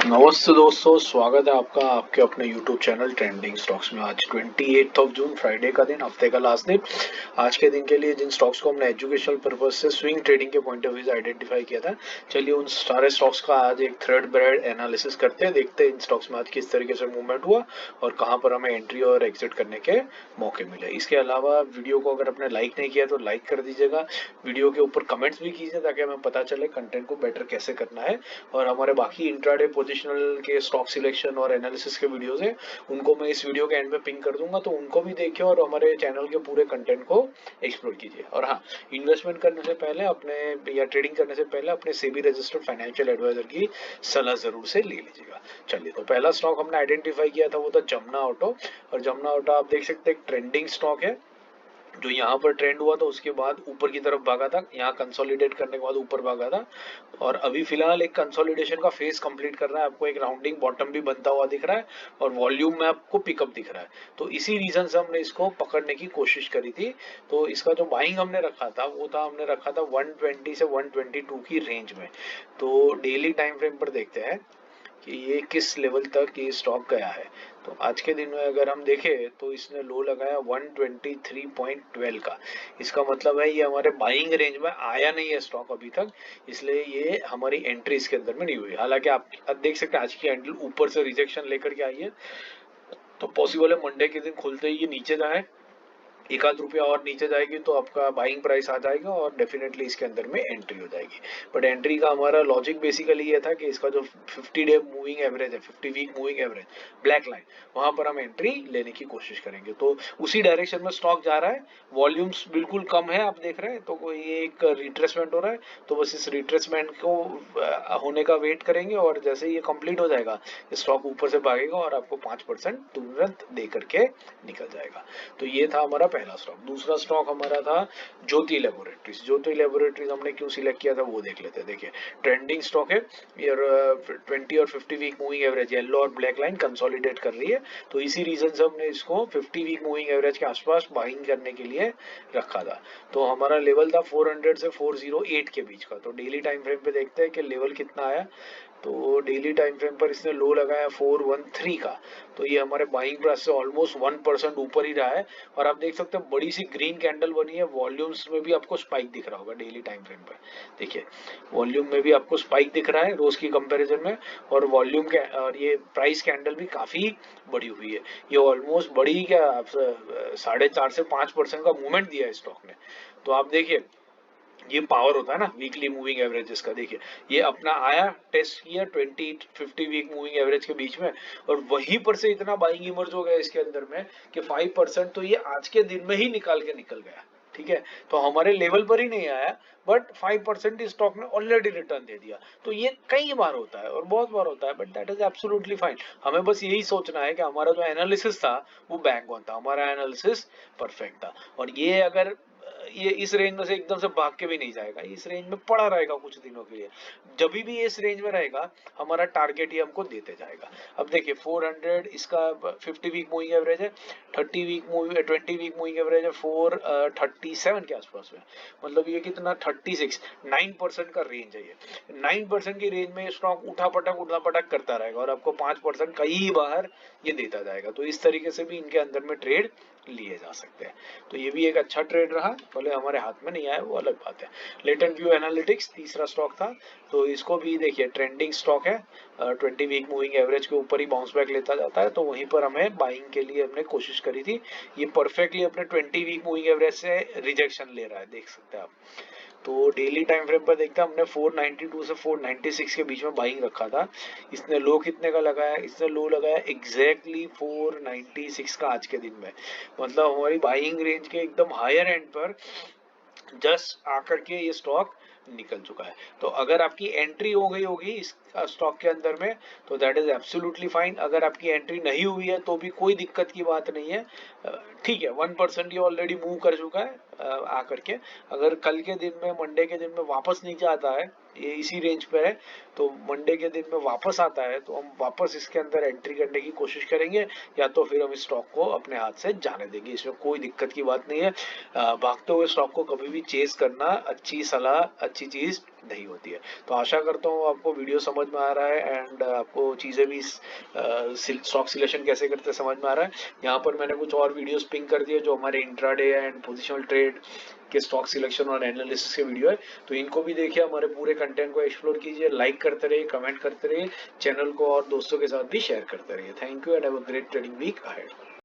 नमस्ते दोस्तों, स्वागत है आपका आपके अपने YouTube चैनल ट्रेंडिंग स्टॉक्स में। आज 28 जून फ्राइडे का दिन, हफ्ते का लास्ट दिन। आज के दिन के लिए जिन स्टॉक्स को हमने एजुकेशनल पर्पज से स्विंग ट्रेडिंग के पॉइंट ऑफ व्यू से आइडेंटिफाई किया था, चलिए उन सारे स्टॉक्स का आज एक थ्रेड ब्रेड एनालिसिस करते हैं। देखते हैं इन स्टॉक्स में आज किस तरीके से मूवमेंट हुआ और कहाँ पर हमें एंट्री और एग्जिट करने के मौके मिले। इसके अलावा वीडियो को अगर आपने लाइक नहीं किया तो लाइक कर दीजिएगा, वीडियो के ऊपर कमेंट्स भी कीजिए ताकि हमें पता चले कंटेंट को बेटर कैसे करना है। और हमारे बाकी इंट्राडे पोजिशनल के स्टॉक सिलेक्शन और एनालिसिस के वीडियोस हैं, उनको मैं इस वीडियो के एंड में पिन कर दूंगा, तो उनको भी देखिए और हमारे चैनल के पूरे कंटेंट को एक्सप्लोर कीजिए। और हाँ, इन्वेस्टमेंट करने से पहले अपने या ट्रेडिंग करने से पहले अपने सेबी रजिस्टर्ड फाइनेंशियल एडवाइजर की सलाह जरूर से ले लीजिएगा। चलिए, तो पहला स्टॉक हमने आइडेंटिफाई किया था वो था जमुना ऑटो। और जमुना ऑटो आप देख सकते हैं एक ट्रेंडिंग स्टॉक है जो यहाँ पर ट्रेंड हुआ था, उसके बाद ऊपर की तरफ भागा था, यहाँ कंसोलिडेट करने के बाद ऊपर भागा था और अभी फिलहाल एक कंसोलिडेशन का फेज कंप्लीट कर रहा है। आपको एक राउंडिंग बॉटम भी बनता हुआ दिख रहा है और वॉल्यूम में आपको पिकअप दिख रहा है। तो इसी रीजन से हमने इसको पकड़ने की कोशिश करी थी। तो इसका जो बाइंग हमने रखा था वो था, हमने रखा था 120 से 122 की रेंज में। तो डेली टाइम फ्रेम पर देखते हैं कि ये किस लेवल तक ये स्टॉक गया है। तो आज के दिन में अगर हम देखें तो इसने लो लगाया 123.12 का। इसका मतलब है ये हमारे बाइंग रेंज में आया नहीं है स्टॉक अभी तक, इसलिए ये हमारी एंट्री इसके अंदर में नहीं हुई। हालांकि आप देख सकते हैं आज की हैंडल ऊपर से रिजेक्शन लेकर के आई है, तो पॉसिबल है मंडे के दिन खुलते ही ये नीचे जाए, एक आध रुपया और नीचे जाएगी तो आपका बाइंग प्राइस आ जाएगा और डेफिनेटली इसके अंदर में एंट्री हो जाएगी। बट एंट्री का हमारा लॉजिक बेसिकली ये था कि इसका जो 50 डे मूविंग एवरेज है, 50 week moving average, black line, वहां पर हम एंट्री लेने की कोशिश करेंगे। तो उसी डायरेक्शन में स्टॉक जा रहा है। वॉल्यूम्स बिल्कुल कम है, आप देख रहे हैं, तो ये एक रिट्रेसमेंट हो रहा है। तो बस इस रिट्रेसमेंट को होने का वेट करेंगे और जैसे ये कंप्लीट हो जाएगा स्टॉक ऊपर से भागेगा और आपको 5% तुरंत दे करके निकल जाएगा। तो ये था हमारा पहला स्टॉक। दूसरा स्टॉक हमारा था ज्योति लैबोरेटरीज। ज्योति लैबोरेटरीज हमने क्यों सिलेक्ट किया था वो देख लेते हैं। देखिए, ट्रेंडिंग स्टॉक है, ये 20 और 50 वीक मूविंग एवरेज येलो और ब्लैक लाइन कंसोलिडेट कर रही है। तो इसी रीजन से हमने इसको 50 वीक मूविंग एवरेज के आसपास बाइंग करने के लिए रखा था। तो हमारा लेवल था 400 से 408 के बीच का। तो डेली टाइम फ्रेम पे देखते हैं कि लेवल कितना आया। तो डेली टाइम फ्रेम पर इसने लो लगाया 413 का। तो ये हमारे बाइंग प्राइस से ऑलमोस्ट 1% ऊपर ही रहा है। और आप देख सकते हैं बड़ी सी ग्रीन कैंडल बनी है, वॉल्यूम्स में भी आपको स्पाइक दिख रहा होगा डेली टाइम फ्रेम पर। देखिए, वॉल्यूम में भी आपको स्पाइक दिख रहा है रोज की कंपैरिजन में, और वॉल्यूम के और ये प्राइस कैंडल भी काफी बड़ी हुई है। ये ऑलमोस्ट बड़ी क्या 4.5 से 5% का मूवमेंट दिया है स्टॉक ने। तो आप देखिए, ये पावर होता है ना वीकली मूविंग एवरेजेस का। देखिए, ये अपना आया, टेस्ट किया 20-50 वीक मूविंग एवरेज के बीच में, और वहीं पर से इतना बाइंग इमर्ज हो गया इसके अंदर में कि 5% तो ये आज के दिन में ही निकाल के निकल गया। ठीक है, तो हमारे लेवल पर ही नहीं आया, बट 5% इस स्टॉक ने ऑलरेडी रिटर्न दे दिया। तो ये कई बार होता है और बहुत बार होता है, but that is absolutely fine. हमें बस यही सोचना है कि हमारा जो एनालिसिस था वो बैंग ऑन था, हमारा एनालिसिस परफेक्ट था। और ये अगर ये इस रेंज में से एकदम से भाग के भी नहीं जाएगा, इस रेंज में पड़ा रहेगा कुछ दिनों के लिए। जब भी इस रेंज में रहेगा हमारा टारगेट ही हमको देते जाएगा। अब देखिए, 400 इसका 50 वीक मूविंग एवरेज है, 30 week moving 20 week moving average है 437 के आसपास में। मतलब ये कितना 36 9% का रेंज है। ये 9% की रेंज में स्टॉक उठा पटक करता रहेगा और आपको 5% कई बार ये देता जाएगा। तो इस तरीके से भी इनके अंदर में ट्रेड लिए जा सकते हैं। तो ये भी एक अच्छा ट्रेड रहा, भले हमारे हाथ में नहीं आया वो अलग बात है। लेटेंट व्यू एनालिटिक्स तीसरा स्टॉक था। तो इसको भी देखिए, ट्रेंडिंग स्टॉक है, 20 वीक मूविंग एवरेज के ऊपर ही बाउंस बैक लेता जाता है। तो वहीं पर हमें बाइंग के लिए हमने कोशिश करी थी। ये परफेक्टली अपने 20 वीक मूविंग एवरेज से रिजेक्शन ले रहा है, देख सकते हैं आप। तो डेली टाइम फ्रेम पर देखते हैं, हमने 492 से 496 के बीच में बाइंग रखा था। इसने लो कितने का लगाया, इसने लो लगाया एग्जैक्टली 496 का आज के दिन में। मतलब हमारी बाइंग रेंज के एकदम हायर एंड पर जस्ट आकर के ये स्टॉक निकल चुका है। तो अगर आपकी एंट्री हो गई होगी इस स्टॉक के अंदर में तो दैट इज एब्सोल्युटली फाइन। अगर आपकी एंट्री नहीं हुई है तो भी कोई दिक्कत की बात नहीं है। ठीक है, 1% ये ऑलरेडी मूव कर चुका है आकर के। अगर कल के दिन में, मंडे के दिन में वापस नीचे आता है, ये इसी रेंज पर है, तो मंडे के दिन में वापस आता है तो हम वापस इसके अंदर एंट्री करने की कोशिश करेंगे, या तो फिर हम इस स्टॉक को अपने हाथ से जाने देंगे। इसमें कोई दिक्कत की बात नहीं है। भागते हुए स्टॉक को कभी भी चेस करना अच्छी सलाह, अच्छी चीज नहीं होती है। तो आशा करता हूँ आपको वीडियो समझ में आ रहा है एंड आपको चीज़ें भी स्टॉक सिलेक्शन कैसे करते हैं समझ में आ रहा है। यहाँ पर मैंने कुछ और वीडियोस पिंक कर दिए जो हमारे इंट्राडे एंड पोजिशनल ट्रेड के स्टॉक सिलेक्शन और एनालिसिस के वीडियो है, तो इनको भी देखिए, हमारे पूरे कंटेंट को एक्सप्लोर कीजिए, लाइक करते रहिए, कमेंट करते रहिए, चैनल को और दोस्तों के साथ भी शेयर करते रहिए। Thank you and have a great trading week ahead.